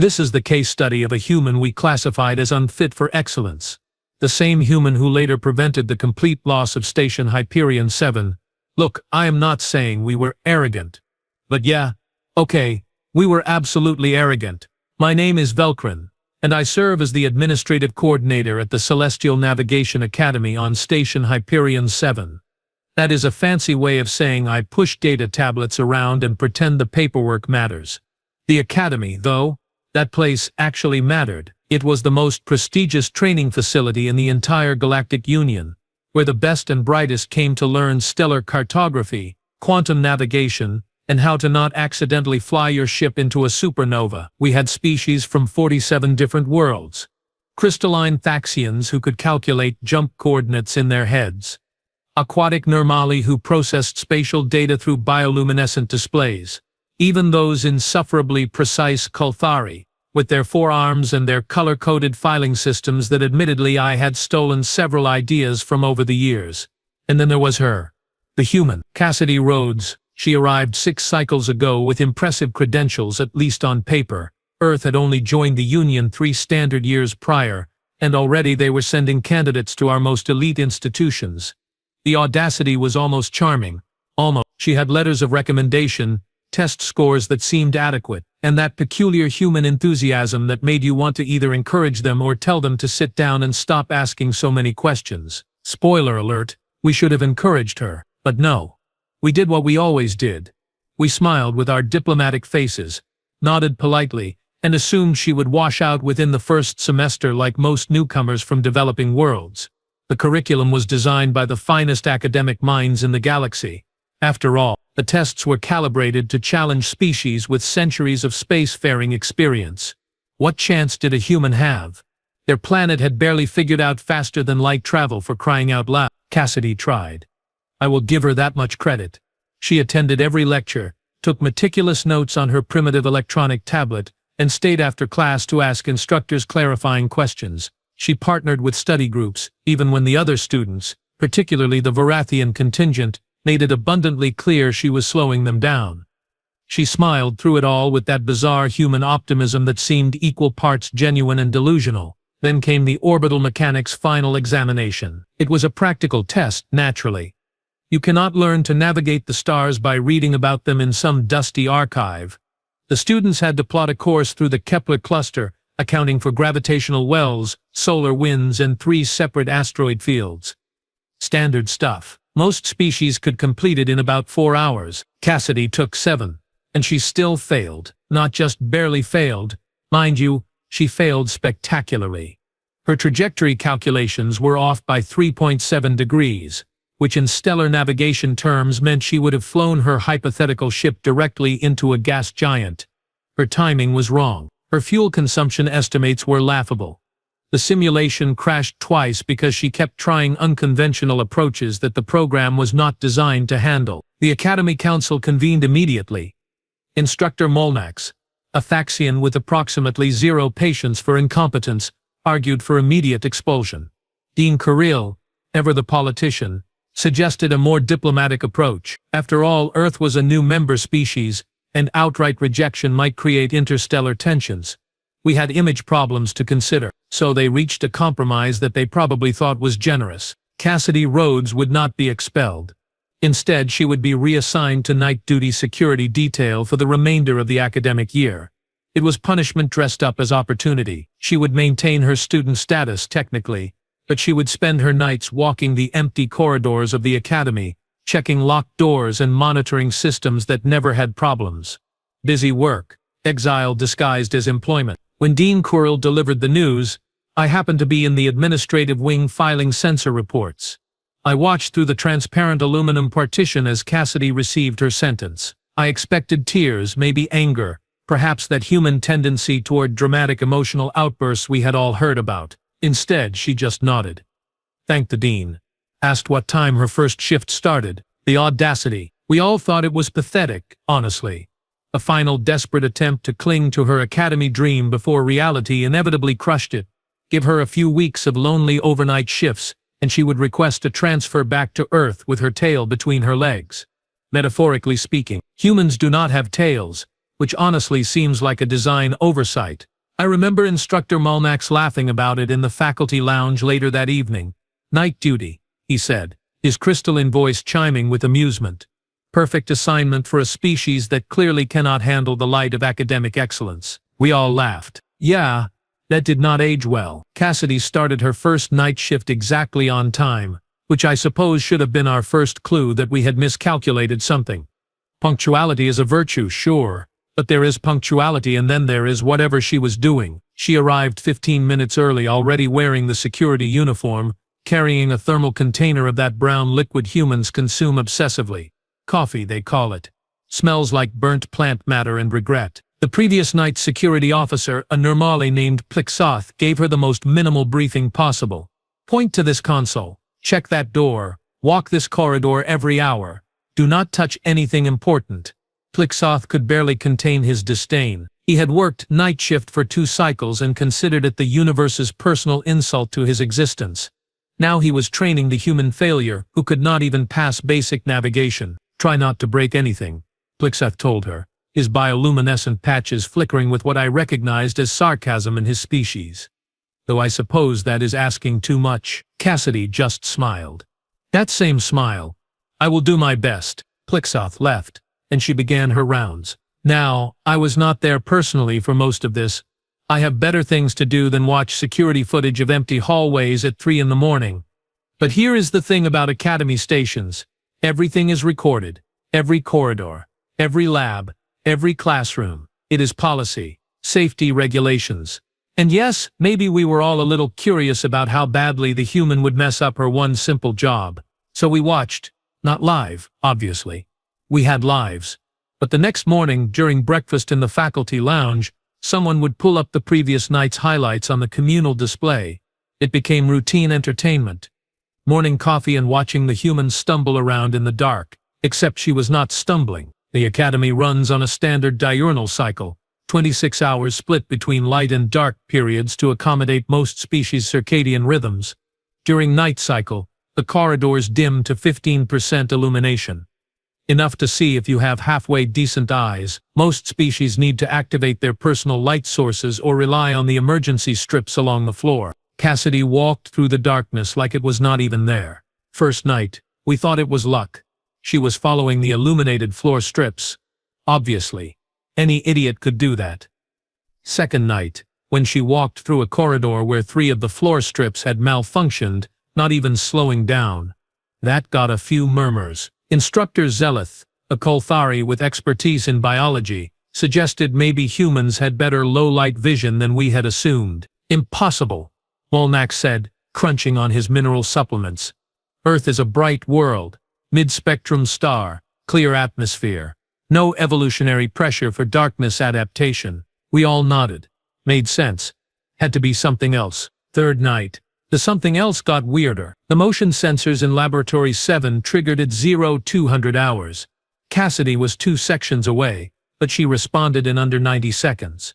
This is the case study of a human we classified as unfit for excellence. The same human who later prevented the complete loss of Station Hyperion 7. Look, I am not saying we were arrogant. But yeah, okay, we were absolutely arrogant. My name is Velkrin, and I serve as the administrative coordinator at the Celestial Navigation Academy on Station Hyperion 7. That is a fancy way of saying I push data tablets around and pretend the paperwork matters. The Academy, though, that place actually mattered. It was the most prestigious training facility in the entire Galactic Union, where the best and brightest came to learn stellar cartography, quantum navigation, and how to not accidentally fly your ship into a supernova. We had species from 47 different worlds. Crystalline Thaxians who could calculate jump coordinates in their heads. Aquatic Nirmali who processed spatial data through bioluminescent displays. Even those insufferably precise Kulthari, with their forearms and their color-coded filing systems that admittedly I had stolen several ideas from over the years. And then there was her. The human, Cassidy Rhodes. She arrived 6 cycles ago with impressive credentials, at least on paper. Earth had only joined the Union 3 standard years prior, and already they were sending candidates to our most elite institutions. The audacity was almost charming. Almost. She had letters of recommendation, test scores that seemed adequate, and that peculiar human enthusiasm that made you want to either encourage them or tell them to sit down and stop asking so many questions. Spoiler alert, we should have encouraged her, but no. We did what we always did. We smiled with our diplomatic faces, nodded politely, and assumed she would wash out within the first semester like most newcomers from developing worlds. The curriculum was designed by the finest academic minds in the galaxy. After all, the tests were calibrated to challenge species with centuries of spacefaring experience. What chance did a human have? Their planet had barely figured out faster than light travel, for crying out loud. Cassidy tried. I will give her that much credit. She attended every lecture, took meticulous notes on her primitive electronic tablet, and stayed after class to ask instructors clarifying questions. She partnered with study groups, even when the other students, particularly the Varathian contingent, made it abundantly clear she was slowing them down. She smiled through it all with that bizarre human optimism that seemed equal parts genuine and delusional. Then came the orbital mechanics final examination. It was a practical test, naturally. You cannot learn to navigate the stars by reading about them in some dusty archive. The students had to plot a course through the Kepler cluster, accounting for gravitational wells, solar winds, and 3 separate asteroid fields. Standard stuff. Most species could complete it in about 4 hours. Cassidy took 7. And she still failed. Not just barely failed. Mind you, she failed spectacularly. Her trajectory calculations were off by 3.7 degrees, which in stellar navigation terms meant she would have flown her hypothetical ship directly into a gas giant. Her timing was wrong. Her fuel consumption estimates were laughable. The simulation crashed twice because she kept trying unconventional approaches that the program was not designed to handle. The Academy Council convened immediately. Instructor Molnax, a Thaxian with approximately 0 patience for incompetence, argued for immediate expulsion. Dean Kirill, ever the politician, suggested a more diplomatic approach. After all, Earth was a new member species, and outright rejection might create interstellar tensions. We had image problems to consider, so they reached a compromise that they probably thought was generous. Cassidy Rhodes would not be expelled. Instead, she would be reassigned to night duty security detail for the remainder of the academic year. It was punishment dressed up as opportunity. She would maintain her student status technically, but she would spend her nights walking the empty corridors of the academy, checking locked doors and monitoring systems that never had problems. Busy work. Exile disguised as employment. When Dean Kirill delivered the news, I happened to be in the administrative wing filing censor reports. I watched through the transparent aluminum partition as Cassidy received her sentence. I expected tears, maybe anger, perhaps that human tendency toward dramatic emotional outbursts we had all heard about. Instead, she just nodded. Thanked the dean. Asked what time her first shift started. The audacity. We all thought it was pathetic, honestly. A final desperate attempt to cling to her academy dream before reality inevitably crushed it. Give her a few weeks of lonely overnight shifts, and she would request a transfer back to Earth with her tail between her legs. Metaphorically speaking, humans do not have tails, which honestly seems like a design oversight. I remember Instructor Mulnax laughing about it in the faculty lounge later that evening. "Night duty," he said, his crystalline voice chiming with amusement. "Perfect assignment for a species that clearly cannot handle the light of academic excellence." We all laughed. Yeah, that did not age well. Cassidy started her first night shift exactly on time, which I suppose should have been our first clue that we had miscalculated something. Punctuality is a virtue, sure, but there is punctuality and then there is whatever she was doing. She arrived 15 minutes early, already wearing the security uniform, carrying a thermal container of that brown liquid humans consume obsessively. Coffee, they call it. Smells like burnt plant matter and regret. The previous night's security officer, a Nirmali named Plixoth, gave her the most minimal briefing possible. "Point to this console. Check that door. Walk this corridor every hour. Do not touch anything important." Plixoth could barely contain his disdain. He had worked night shift for 2 cycles and considered it the universe's personal insult to his existence. Now he was training the human failure who could not even pass basic navigation. "Try not to break anything," Plixoth told her, his bioluminescent patches flickering with what I recognized as sarcasm in his species. "Though I suppose that is asking too much." Cassidy just smiled. That same smile. "I will do my best." Plixoth left, and she began her rounds. Now, I was not there personally for most of this. I have better things to do than watch security footage of empty hallways at 3 in the morning. But here is the thing about Academy stations. Everything is recorded. Every corridor. Every lab. Every classroom. It is policy. Safety regulations. And yes, maybe we were all a little curious about how badly the human would mess up her one simple job. So we watched. Not live, obviously. We had lives. But the next morning, during breakfast in the faculty lounge, someone would pull up the previous night's highlights on the communal display. It became routine entertainment. Morning coffee and watching the humans stumble around in the dark. Except she was not stumbling. The Academy runs on a standard diurnal cycle, 26 hours split between light and dark periods to accommodate most species' circadian rhythms. During night cycle, the corridors dim to 15% illumination. Enough to see if you have halfway decent eyes. Most species need to activate their personal light sources or rely on the emergency strips along the floor. Cassidy walked through the darkness like it was not even there. First night, we thought it was luck. She was following the illuminated floor strips. Obviously. Any idiot could do that. Second night, when she walked through a corridor where 3 of the floor strips had malfunctioned, not even slowing down. That got a few murmurs. Instructor Zeleth, a Kolthari with expertise in biology, suggested maybe humans had better low-light vision than we had assumed. "Impossible," Molnak said, crunching on his mineral supplements. "Earth is a bright world, mid-spectrum star, clear atmosphere. No evolutionary pressure for darkness adaptation." We all nodded. Made sense. Had to be something else. Third night. The something else got weirder. The motion sensors in Laboratory 7 triggered at 0200 hours. Cassidy was 2 sections away, but she responded in under 90 seconds.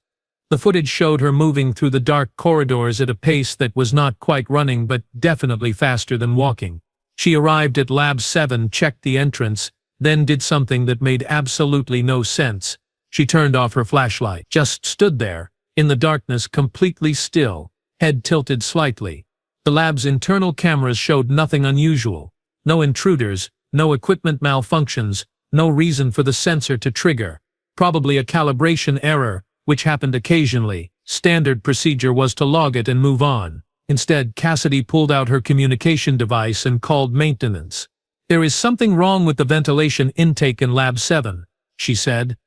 The footage showed her moving through the dark corridors at a pace that was not quite running but definitely faster than walking. She arrived at Lab 7, checked the entrance, then did something that made absolutely no sense. She turned off her flashlight. Just stood there, in the darkness, completely still, head tilted slightly. The lab's internal cameras showed nothing unusual. No intruders, no equipment malfunctions, no reason for the sensor to trigger. Probably a calibration error, which happened occasionally. Standard procedure was to log it and move on. Instead, Cassidy pulled out her communication device and called maintenance. "There is something wrong with the ventilation intake in Lab 7, she said.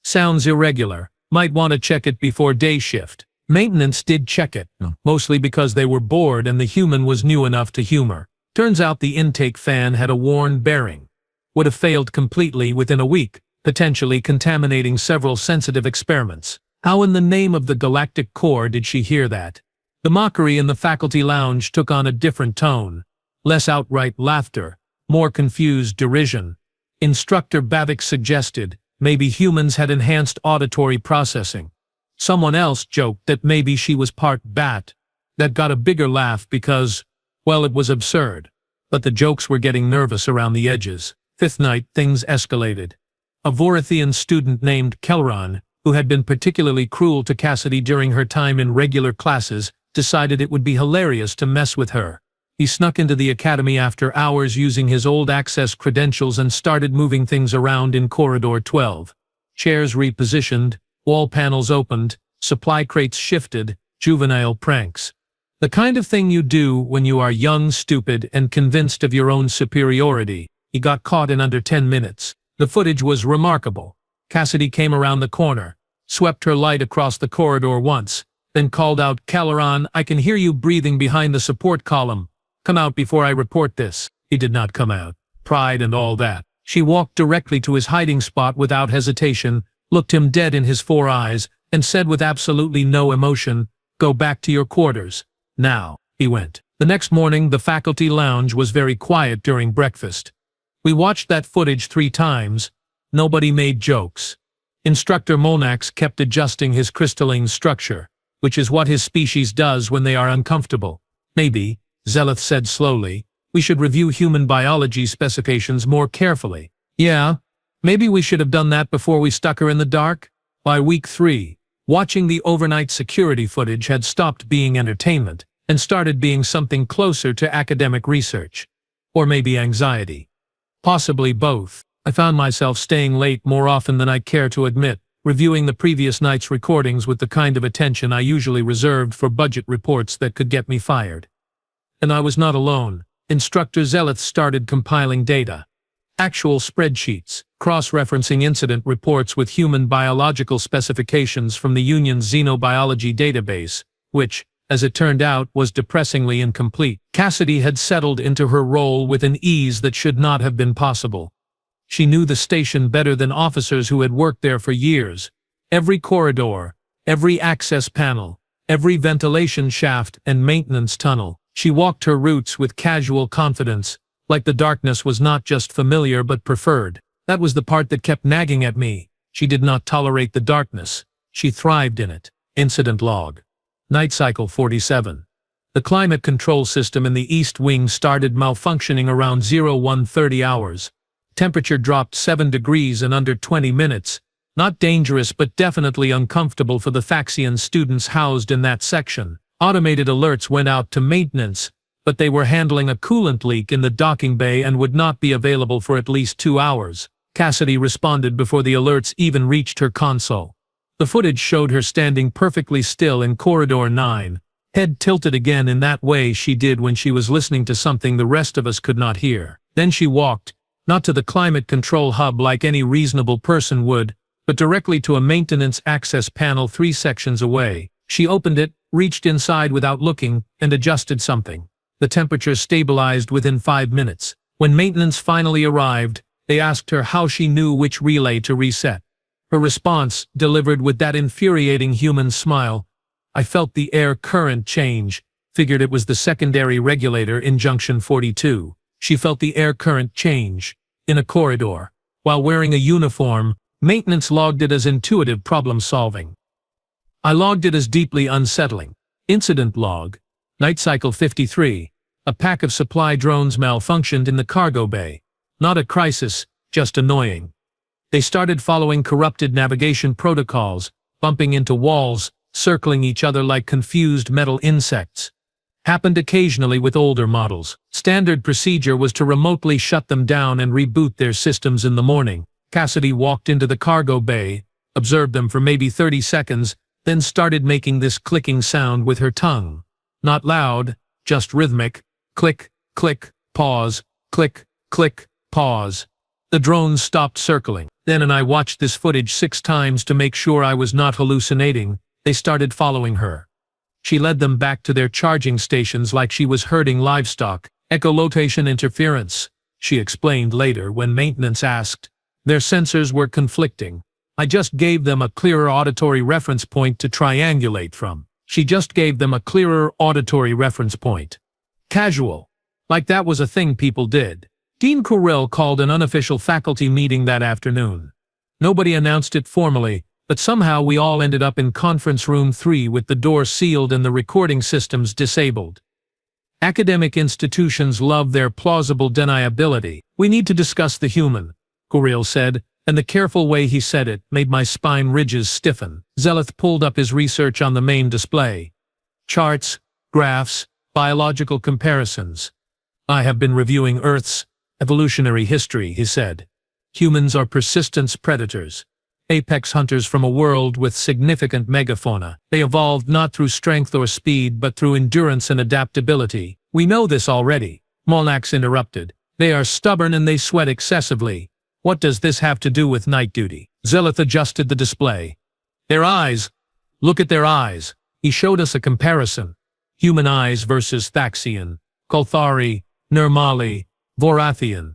"Sounds irregular. Might want to check it before day shift." Maintenance did check it, mostly because they were bored and the human was new enough to humor. Turns out the intake fan had a worn bearing. Would have failed completely within a week, potentially contaminating several sensitive experiments. How in the name of the galactic core did she hear that? The mockery in the faculty lounge took on a different tone. Less outright laughter, more confused derision. Instructor Bavik suggested maybe humans had enhanced auditory processing. Someone else joked that maybe she was part bat. That got a bigger laugh because, well, it was absurd. But the jokes were getting nervous around the edges. Fifth night, things escalated. A Vorithian student named Kelron, who had been particularly cruel to Cassidy during her time in regular classes, decided it would be hilarious to mess with her. He snuck into the academy after hours using his old access credentials and started moving things around in Corridor 12. Chairs repositioned, wall panels opened, supply crates shifted, juvenile pranks. The kind of thing you do when you are young, stupid, and convinced of your own superiority. He got caught in under 10 minutes. The footage was remarkable. Cassidy came around the corner, swept her light across the corridor once, then called out, "Caleron, I can hear you breathing behind the support column. Come out before I report this." He did not come out. Pride and all that. She walked directly to his hiding spot without hesitation, looked him dead in his 4 eyes, and said with absolutely no emotion, "Go back to your quarters. Now." He went. The next morning, the faculty lounge was very quiet during breakfast. We watched that footage 3 times. Nobody made jokes. Instructor Molnax kept adjusting his crystalline structure, which is what his species does when they are uncomfortable. "Maybe," Zeleth said slowly, "we should review human biology specifications more carefully." "Yeah, maybe we should have done that before we stuck her in the dark." By week 3, watching the overnight security footage had stopped being entertainment and started being something closer to academic research. Or maybe anxiety. Possibly both. I found myself staying late more often than I care to admit, reviewing the previous night's recordings with the kind of attention I usually reserved for budget reports that could get me fired. And I was not alone. Instructor Zeleth started compiling data. Actual spreadsheets, cross-referencing incident reports with human biological specifications from the Union's xenobiology database, which, as it turned out, was depressingly incomplete. Cassidy had settled into her role with an ease that should not have been possible. She knew the station better than officers who had worked there for years. Every corridor, every access panel, every ventilation shaft and maintenance tunnel. She walked her routes with casual confidence, like the darkness was not just familiar but preferred. That was the part that kept nagging at me. She did not tolerate the darkness. She thrived in it. Incident log. Night cycle 47. The climate control system in the East Wing started malfunctioning around 0130 hours. Temperature dropped 7 degrees in under 20 minutes. Not dangerous but definitely uncomfortable for the Thaxian students housed in that section. Automated alerts went out to maintenance, but they were handling a coolant leak in the docking bay and would not be available for at least 2 hours. Cassidy responded before the alerts even reached her console. The footage showed her standing perfectly still in Corridor 9, head tilted again in that way she did when she was listening to something the rest of us could not hear. Then she walked, not to the climate control hub like any reasonable person would, but directly to a maintenance access panel 3 sections away. She opened it, reached inside without looking, and adjusted something. The temperature stabilized within 5 minutes. When maintenance finally arrived, they asked her how she knew which relay to reset. Her response, delivered with that infuriating human smile, "I felt the air current change," figured it was the secondary regulator in Junction 42. She felt the air current change. In a corridor. While wearing a uniform, maintenance logged it as intuitive problem-solving. I logged it as deeply unsettling. Incident log. Night cycle 53. A pack of supply drones malfunctioned in the cargo bay. Not a crisis, just annoying. They started following corrupted navigation protocols, bumping into walls, circling each other like confused metal insects. Happened occasionally with older models. Standard procedure was to remotely shut them down and reboot their systems in the morning. Cassidy walked into the cargo bay, observed them for maybe 30 seconds, then started making this clicking sound with her tongue. Not loud, just rhythmic. Click, click, pause, click, click, pause. The drones stopped circling. Then and I watched this footage 6 times to make sure I was not hallucinating. They started following her. She led them back to their charging stations like she was herding livestock. Echolocation interference, she explained later when maintenance asked. Their sensors were conflicting. I just gave them a clearer auditory reference point to triangulate from. She just gave them a clearer auditory reference point. Casual. Like that was a thing people did. Dean Corell called an unofficial faculty meeting that afternoon. Nobody announced it formally, but somehow we all ended up in conference room 3 with the door sealed and the recording systems disabled. Academic institutions love their plausible deniability. We need to discuss the human, Corell said, and the careful way he said it made my spine ridges stiffen. Zeleth pulled up his research on the main display. Charts, graphs, biological comparisons. I have been reviewing Earth's evolutionary history, he said. Humans are persistence predators, apex hunters from a world with significant megafauna. They evolved not through strength or speed but through endurance and adaptability. We know this already, Molnax interrupted. They are stubborn and they sweat excessively. What does this have to do with night duty? Zeleth adjusted the display. Their eyes. Look at their eyes. He showed us a comparison. Human eyes versus Thaxian, Kolthari, Nirmali, Vorathian.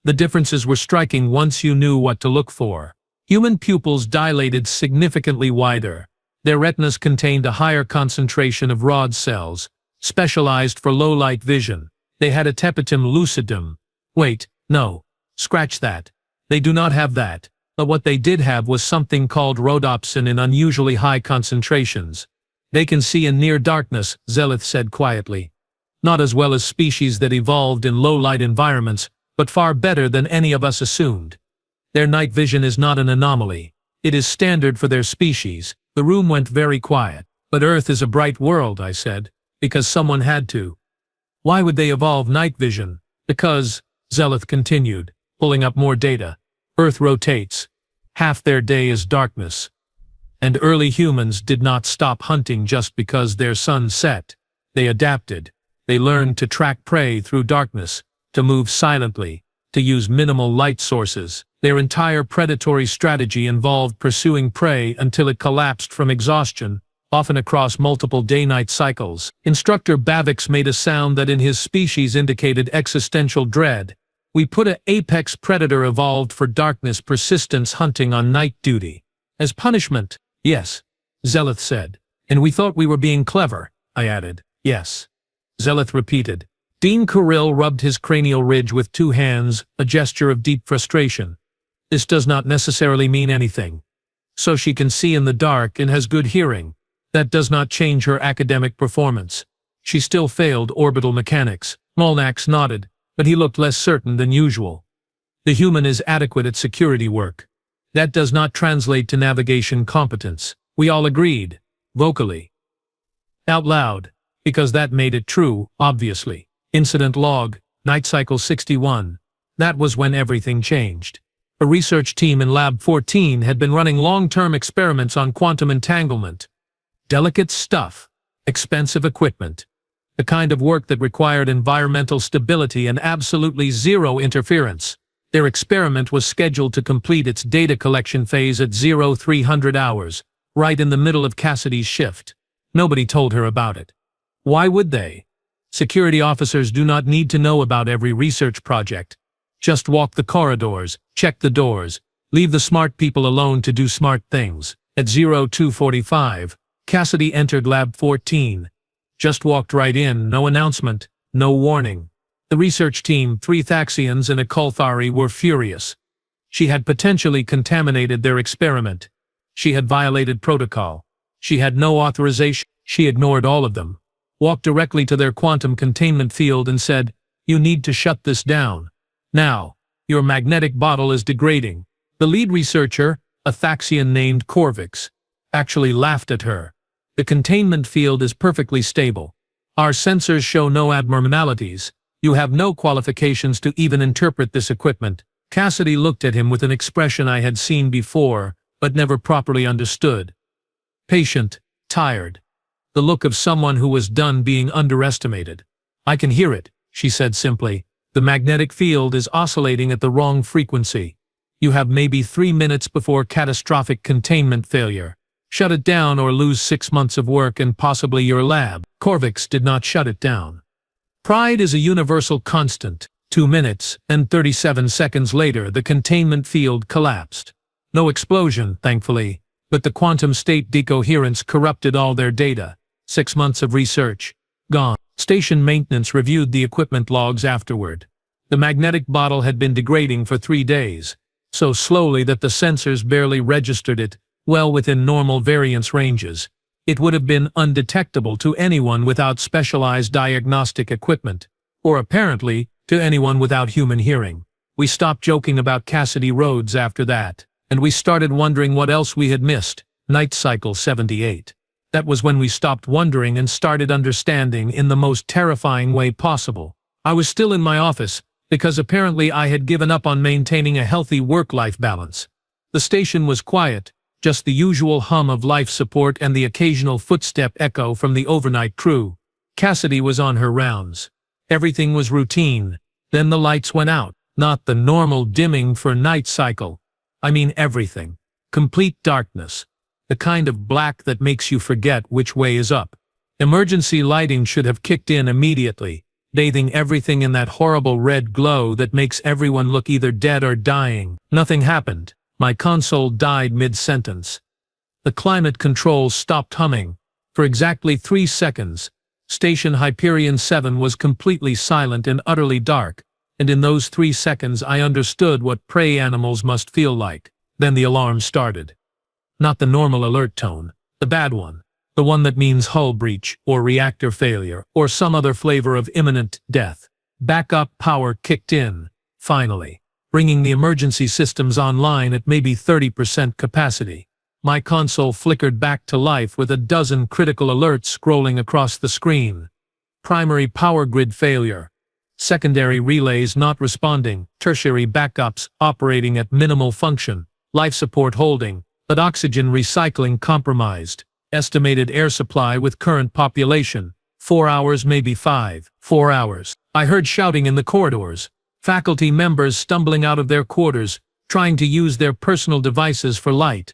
The differences were striking once you knew what to look for. Human pupils dilated significantly wider. Their retinas contained a higher concentration of rod cells, specialized for low-light vision. They had a tapetum lucidum. Wait, no. Scratch that. They do not have that, but what they did have was something called rhodopsin in unusually high concentrations. They can see in near darkness, Zeleth said quietly. Not as well as species that evolved in low-light environments, but far better than any of us assumed. Their night vision is not an anomaly. It is standard for their species. The room went very quiet. But Earth is a bright world, I said, because someone had to. Why would they evolve night vision? Because, Zeleth continued, pulling up more data. Earth rotates. Half their day is darkness. And early humans did not stop hunting just because their sun set. They adapted. They learned to track prey through darkness, to move silently, to use minimal light sources. Their entire predatory strategy involved pursuing prey until it collapsed from exhaustion, often across multiple day-night cycles. Instructor Bavix made a sound that in his species indicated existential dread. We put an apex predator evolved for darkness persistence hunting on night duty. As punishment, yes, Zeleth said. And we thought we were being clever, I added. Yes. Zeleth repeated. Dean Kurill rubbed his cranial ridge with two hands, a gesture of deep frustration. This does not necessarily mean anything. So she can see in the dark and has good hearing. That does not change her academic performance. She still failed orbital mechanics. Molnax nodded, but he looked less certain than usual. The human is adequate at security work. That does not translate to navigation competence. We all agreed, vocally. Out loud, because that made it true, obviously. Incident log, night cycle 61. That was when everything changed. A research team in Lab 14 had been running long-term experiments on quantum entanglement. Delicate stuff, expensive equipment. The kind of work that required environmental stability and absolutely zero interference. Their experiment was scheduled to complete its data collection phase at 0300 hours, right in the middle of Cassidy's shift. Nobody told her about it. Why would they? Security officers do not need to know about every research project. Just walk the corridors, check the doors, leave the smart people alone to do smart things. At 0245, Cassidy entered Lab 14. Just walked right in, no announcement, no warning. The research team, 3 Thaxians and a Kolthari, were furious. She had potentially contaminated their experiment. She had violated protocol. She had no authorization. She ignored all of them, walked directly to their quantum containment field and said, "You need to shut this down. Now, your magnetic bottle is degrading." The lead researcher, a Thaxian named Corvix, actually laughed at her. "The containment field is perfectly stable. Our sensors show no abnormalities. You have no qualifications to even interpret this equipment." Cassidy looked at him with an expression I had seen before, but never properly understood. Patient, tired. The look of someone who was done being underestimated. "I can hear it," she said simply. "The magnetic field is oscillating at the wrong frequency. You have maybe 3 minutes before catastrophic containment failure. Shut it down or lose 6 months of work and possibly your lab." Corvix did not shut it down. Pride is a universal constant. 2 minutes and 37 seconds later, the containment field collapsed. No explosion, thankfully, but the quantum state decoherence corrupted all their data. 6 months of research. Gone. Station maintenance reviewed the equipment logs afterward. The magnetic bottle had been degrading for 3 days, so slowly that the sensors barely registered it, well within normal variance ranges. It would have been undetectable to anyone without specialized diagnostic equipment, or apparently to anyone without human hearing. We stopped joking about Cassidy Rhodes after that, and we started wondering what else we had missed. Night Cycle 78. That was when we stopped wondering and started understanding in the most terrifying way possible. I was still in my office, because apparently I had given up on maintaining a healthy work-life balance. The station was quiet, just the usual hum of life support and the occasional footstep echo from the overnight crew. Cassidy was on her rounds. Everything was routine. Then the lights went out, not the normal dimming for Night Cycle. I mean everything. Complete darkness. The kind of black that makes you forget which way is up. Emergency lighting should have kicked in immediately, bathing everything in that horrible red glow that makes everyone look either dead or dying. Nothing happened. My console died mid-sentence. The climate controls stopped humming. For exactly 3 seconds, Station Hyperion 7 was completely silent and utterly dark, and in those 3 seconds I understood what prey animals must feel like. Then the alarm started. Not the normal alert tone, the bad one. The one that means hull breach, or reactor failure, or some other flavor of imminent death. Backup power kicked in, finally, bringing the emergency systems online at maybe 30% capacity. My console flickered back to life with a dozen critical alerts scrolling across the screen. Primary power grid failure. Secondary relays not responding. Tertiary backups operating at minimal function. Life support holding, but oxygen recycling compromised. Estimated air supply with current population. 4 hours, maybe 5. 4 hours. I heard shouting in the corridors. Faculty members stumbling out of their quarters, trying to use their personal devices for light.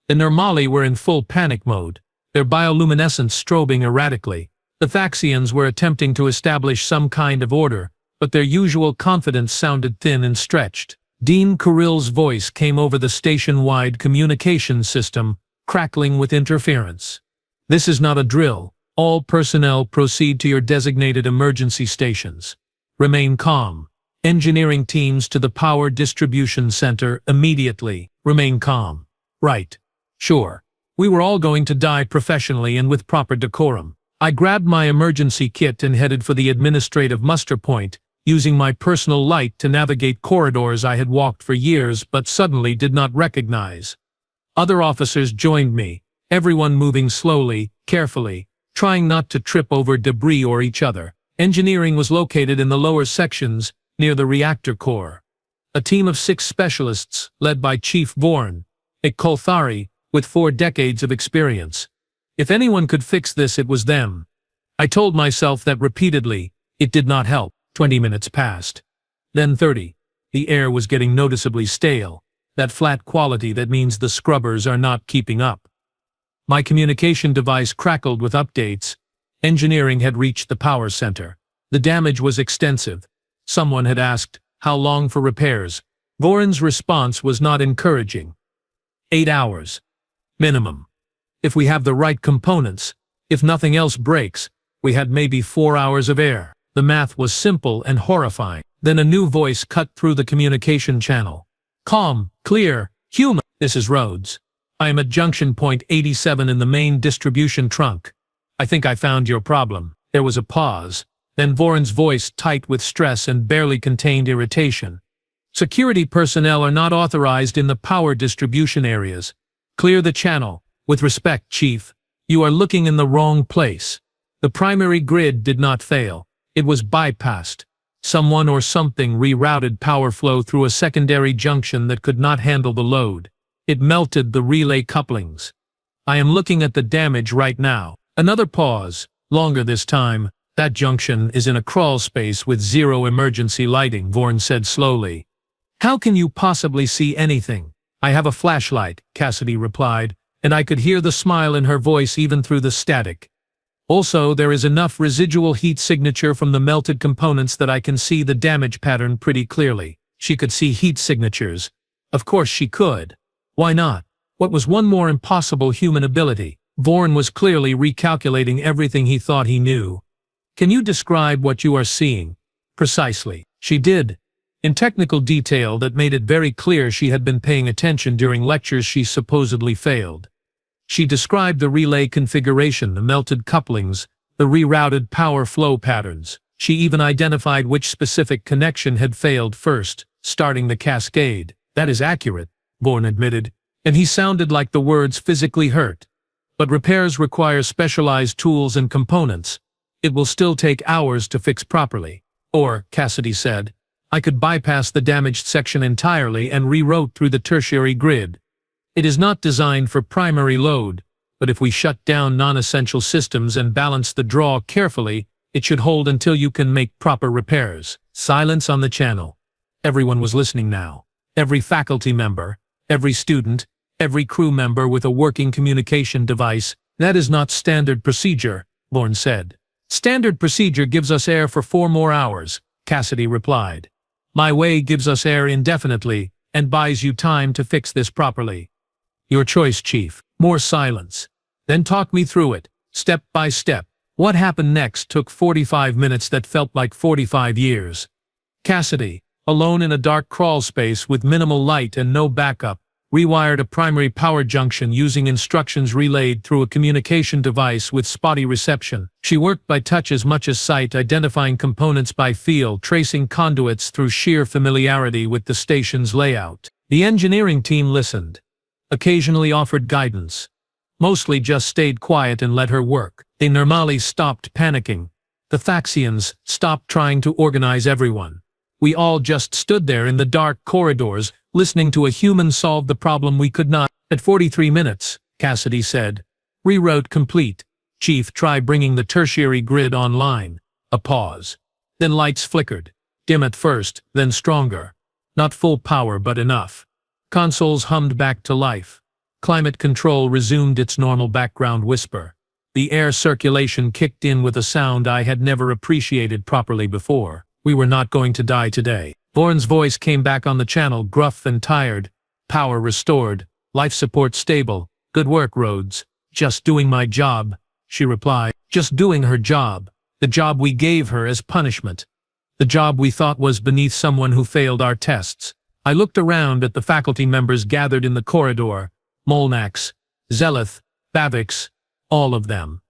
The Normali were in full panic mode, their bioluminescence strobing erratically. The Faxians were attempting to establish some kind of order, but their usual confidence sounded thin and stretched. Dean Kirill's voice came over the station-wide communication system, crackling with interference. This is not a drill. All personnel proceed to your designated emergency stations. Remain calm. Engineering teams to the power distribution center immediately. Remain calm. Right. Sure. We were all going to die professionally and with proper decorum. I grabbed my emergency kit and headed for the administrative muster point, using my personal light to navigate corridors I had walked for years but suddenly did not recognize. Other officers joined me, everyone moving slowly, carefully, trying not to trip over debris or each other. Engineering was located in the lower sections, near the reactor core. A team of 6 specialists, led by Chief Vorn, a Kolthari, with 4 decades of experience. If anyone could fix this, it was them. I told myself that repeatedly. It did not help. 20 minutes passed. Then 30. The air was getting noticeably stale. That flat quality that means the scrubbers are not keeping up. My communication device crackled with updates. Engineering had reached the power center. The damage was extensive. Someone had asked, how long for repairs? Voron's response was not encouraging. 8 hours. Minimum. If we have the right components, if nothing else breaks, we had maybe 4 hours of air. The math was simple and horrifying. Then a new voice cut through the communication channel. Calm, clear, human. This is Rhodes. I am at junction point 87 in the main distribution trunk. I think I found your problem. There was a pause. Then Voron's voice, tight with stress and barely contained irritation. Security personnel are not authorized in the power distribution areas. Clear the channel. With respect, Chief. You are looking in the wrong place. The primary grid did not fail. It was bypassed. Someone or something rerouted power flow through a secondary junction that could not handle the load. It melted the relay couplings. I am looking at the damage right now. Another pause. Longer this time. That junction is in a crawl space with 0 emergency lighting, Vorn said slowly. How can you possibly see anything? I have a flashlight, Cassidy replied, and I could hear the smile in her voice even through the static. Also, there is enough residual heat signature from the melted components that I can see the damage pattern pretty clearly. She could see heat signatures. Of course she could. Why not? What was one more impossible human ability? Vorn was clearly recalculating everything he thought he knew. Can you describe what you are seeing? Precisely. She did. In technical detail that made it very clear she had been paying attention during lectures she supposedly failed. She described the relay configuration, the melted couplings, the rerouted power flow patterns. She even identified which specific connection had failed first. starting the cascade. That is accurate, Bourne admitted, and he sounded like the words physically hurt. But repairs require specialized tools and components. It will still take hours to fix properly. Or, Cassidy said, I could bypass the damaged section entirely and reroute through the tertiary grid. It is not designed for primary load, but if we shut down non-essential systems and balance the draw carefully, it should hold until you can make proper repairs. Silence on the channel. Everyone was listening now. Every faculty member, every student, every crew member with a working communication device. That is not standard procedure, Bourne said. Standard procedure gives us air for 4 more hours, Cassidy replied. My way gives us air indefinitely and buys you time to fix this properly. Your choice, Chief. More silence. Then talk me through it, step by step. What happened next took 45 minutes that felt like 45 years. Cassidy, alone in a dark crawl space with minimal light and no backup, rewired a primary power junction using instructions relayed through a communication device with spotty reception. She worked by touch as much as sight, identifying components by feel, tracing conduits through sheer familiarity with the station's layout. The engineering team listened, occasionally offered guidance, mostly just stayed quiet and let her work. They normally stopped panicking. The Thaxians stopped trying to organize everyone. We all just stood there in the dark corridors, listening to a human solve the problem we could not. At 43 minutes, Cassidy said. Reroute complete. Chief, try bringing the tertiary grid online. A pause. Then lights flickered. Dim at first, then stronger. Not full power but enough. Consoles hummed back to life. Climate control resumed its normal background whisper. The air circulation kicked in with a sound I had never appreciated properly before. We were not going to die today. Bourne's voice came back on the channel, gruff and tired. Power restored. Life support stable. Good work, Rhodes. Just doing my job, she replied. Just doing her job. The job we gave her as punishment. The job we thought was beneath someone who failed our tests. I looked around at the faculty members gathered in the corridor. Molnax, Zeleth, Bavix, all of them.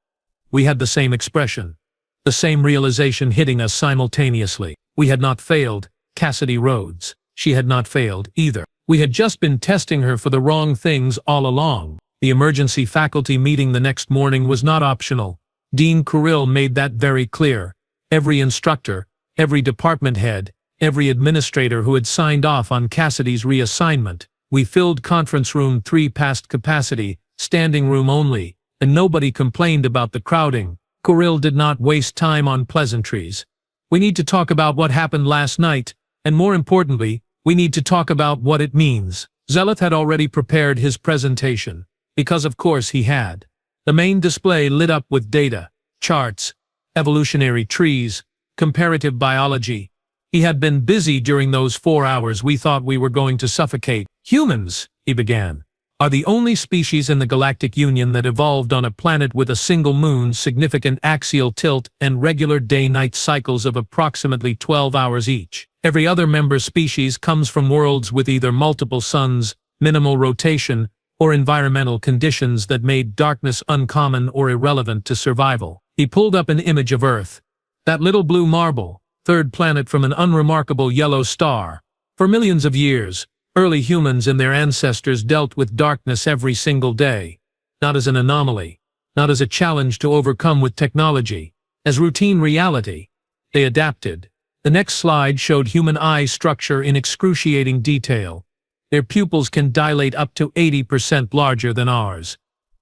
We had the same expression. The same realization hitting us simultaneously. We had not failed, Cassidy Rhodes. She had not failed, either. We had just been testing her for the wrong things all along. The emergency faculty meeting the next morning was not optional. Dean Kurill made that very clear. Every instructor, every department head, every administrator who had signed off on Cassidy's reassignment. We filled conference room 3 past capacity, standing room only, and nobody complained about the crowding. Kurill did not waste time on pleasantries. We need to talk about what happened last night, and more importantly, we need to talk about what it means. Zeleth had already prepared his presentation, because of course he had. The main display lit up with data, charts, evolutionary trees, comparative biology. He had been busy during those 4 hours. We thought we were going to suffocate. Humans, he began, are the only species in the Galactic Union that evolved on a planet with a single moon, significant axial tilt, and regular day-night cycles of approximately 12 hours each. Every other member species comes from worlds with either multiple suns, minimal rotation, or environmental conditions that made darkness uncommon or irrelevant to survival. He pulled up an image of Earth. That little blue marble, 3rd planet from an unremarkable yellow star. For millions of years, early humans and their ancestors dealt with darkness every single day. Not as an anomaly, not as a challenge to overcome with technology, as routine reality. They adapted. The next slide showed human eye structure in excruciating detail. Their pupils can dilate up to 80% larger than ours.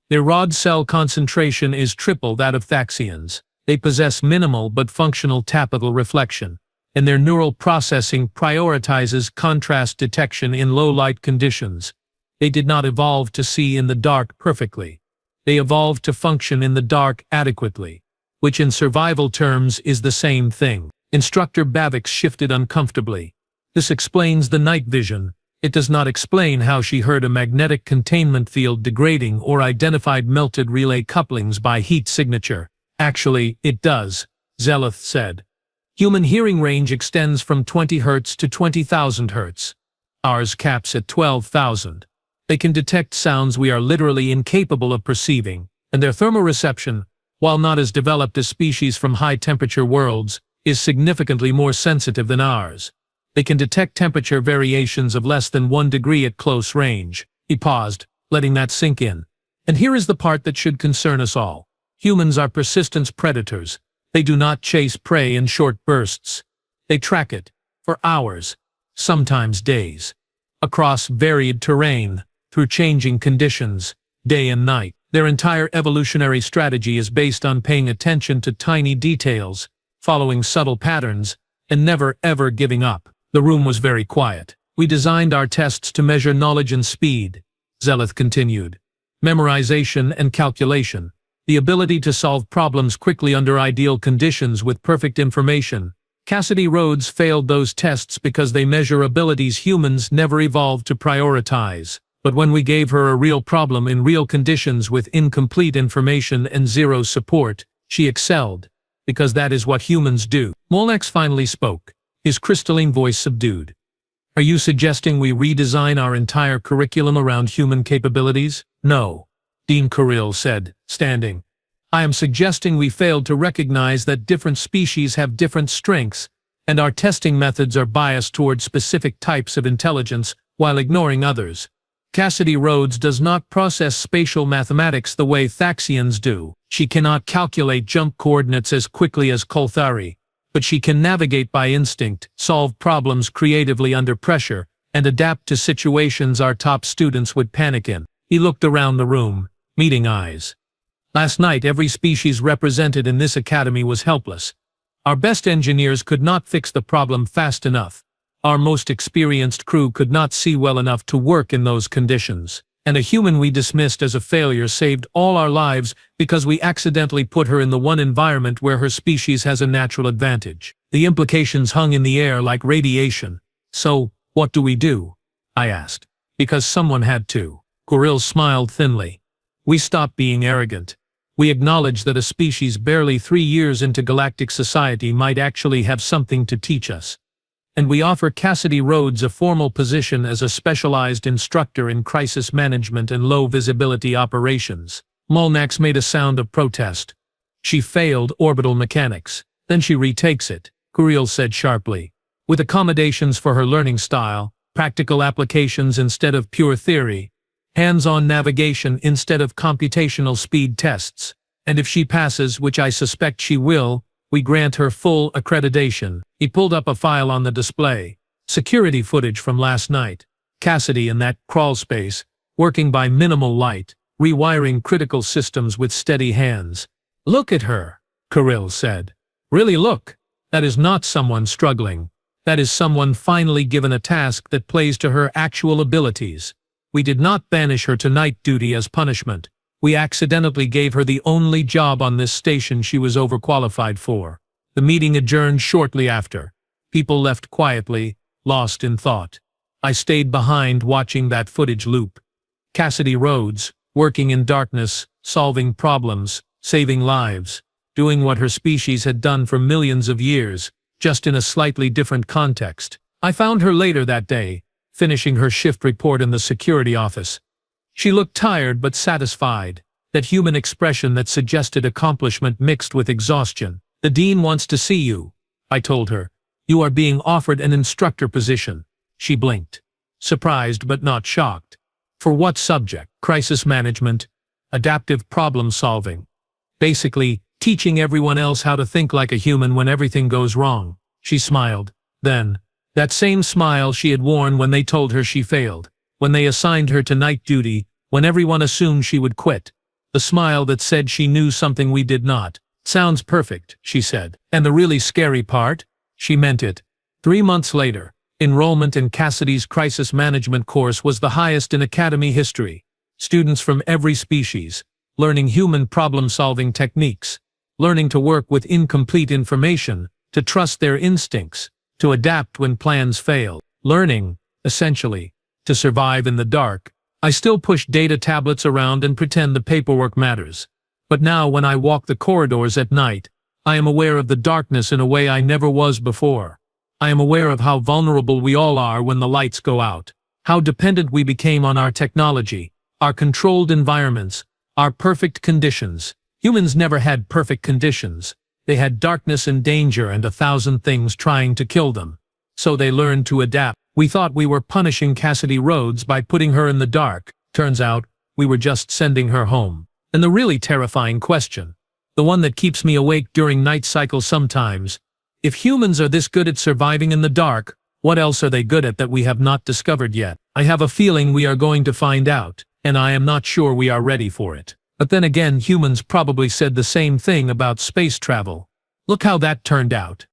Their rod cell concentration is triple that of Thaxians. They possess minimal but functional tapetal reflection, and their neural processing prioritizes contrast detection in low-light conditions. They did not evolve to see in the dark perfectly. They evolved to function in the dark adequately, which in survival terms is the same thing. Instructor Bavix shifted uncomfortably. This explains the night vision. It does not explain how she heard a magnetic containment field degrading or identified melted relay couplings by heat signature. Actually, it does, Zeleth said. Human hearing range extends from 20 Hz to 20,000 Hz. Ours caps at 12,000. They can detect sounds we are literally incapable of perceiving, and their thermoreception, while not as developed as species from high-temperature worlds, is significantly more sensitive than ours. They can detect temperature variations of less than 1 degree at close range. He paused, letting that sink in. And here is the part that should concern us all. Humans are persistent predators. They do not chase prey in short bursts. They track it, for hours, sometimes days, across varied terrain, through changing conditions, day and night. Their entire evolutionary strategy is based on paying attention to tiny details, following subtle patterns, and never ever giving up. The room was very quiet. We designed our tests to measure knowledge and speed, Zeleth continued. Memorization and calculation. The ability to solve problems quickly under ideal conditions with perfect information. Cassidy Rhodes failed those tests because they measure abilities humans never evolved to prioritize. But when we gave her a real problem in real conditions with incomplete information and zero support, she excelled. Because that is what humans do. Molnax finally spoke, his crystalline voice subdued. Are you suggesting we redesign our entire curriculum around human capabilities? No, Dean Kirill said, standing. I am suggesting we failed to recognize that different species have different strengths, and our testing methods are biased toward specific types of intelligence while ignoring others. Cassidy Rhodes does not process spatial mathematics the way Thaxians do. She cannot calculate jump coordinates as quickly as Kolthari, but she can navigate by instinct, solve problems creatively under pressure, and adapt to situations our top students would panic in. He looked around the room, meeting eyes. Last night every species represented in this academy was helpless. Our best engineers could not fix the problem fast enough. Our most experienced crew could not see well enough to work in those conditions. And a human we dismissed as a failure saved all our lives because we accidentally put her in the one environment where her species has a natural advantage. The implications hung in the air like radiation. So, what do we do? I asked. Because someone had to. Kirill smiled thinly. We stopped being arrogant. We acknowledged that a species barely 3 years into galactic society might actually have something to teach us. And we offer Cassidy Rhodes a formal position as a specialized instructor in crisis management and low-visibility operations. Molnax made a sound of protest. She failed orbital mechanics. Then she retakes it, Kirill said sharply. With accommodations for her learning style, practical applications instead of pure theory, hands-on navigation instead of computational speed tests. And if she passes, which I suspect she will, we grant her full accreditation. He pulled up a file on the display. Security footage from last night. Cassidy in that crawl space, working by minimal light, rewiring critical systems with steady hands. Look at her, Kirill said. Really look. That is not someone struggling. That is someone finally given a task that plays to her actual abilities. We did not banish her to night duty as punishment. We accidentally gave her the only job on this station she was overqualified for. The meeting adjourned shortly after. People left quietly, lost in thought. I stayed behind watching that footage loop. Cassidy Rhodes, working in darkness, solving problems, saving lives, doing what her species had done for millions of years, just in a slightly different context. I found her later that day, finishing her shift report in the security office. She looked tired but satisfied, that human expression that suggested accomplishment mixed with exhaustion. The dean wants to see you, I told her. You are being offered an instructor position. She blinked, surprised but not shocked. For what subject? Crisis management, adaptive problem solving. Basically, teaching everyone else how to think like a human when everything goes wrong. She smiled. Then, that same smile she had worn when they told her she failed. When they assigned her to night duty, when everyone assumed she would quit. The smile that said she knew something we did not. Sounds perfect, she said. And the really scary part? She meant it. 3 months later, enrollment in Cassidy's crisis management course was the highest in Academy history. Students from every species, learning human problem-solving techniques, learning to work with incomplete information, to trust their instincts, to adapt when plans fail, learning, essentially, to survive in the dark. I still push data tablets around and pretend the paperwork matters. But now when I walk the corridors at night, I am aware of the darkness in a way I never was before. I am aware of how vulnerable we all are when the lights go out. How dependent we became on our technology, our controlled environments, our perfect conditions. Humans never had perfect conditions. They had darkness and danger and 1,000 things trying to kill them. So they learned to adapt. We thought we were punishing Cassidy Rhodes by putting her in the dark. Turns out, we were just sending her home. And the really terrifying question, the one that keeps me awake during night cycles sometimes, if humans are this good at surviving in the dark, what else are they good at that we have not discovered yet? I have a feeling we are going to find out, and I am not sure we are ready for it. But then again, humans probably said the same thing about space travel. Look how that turned out.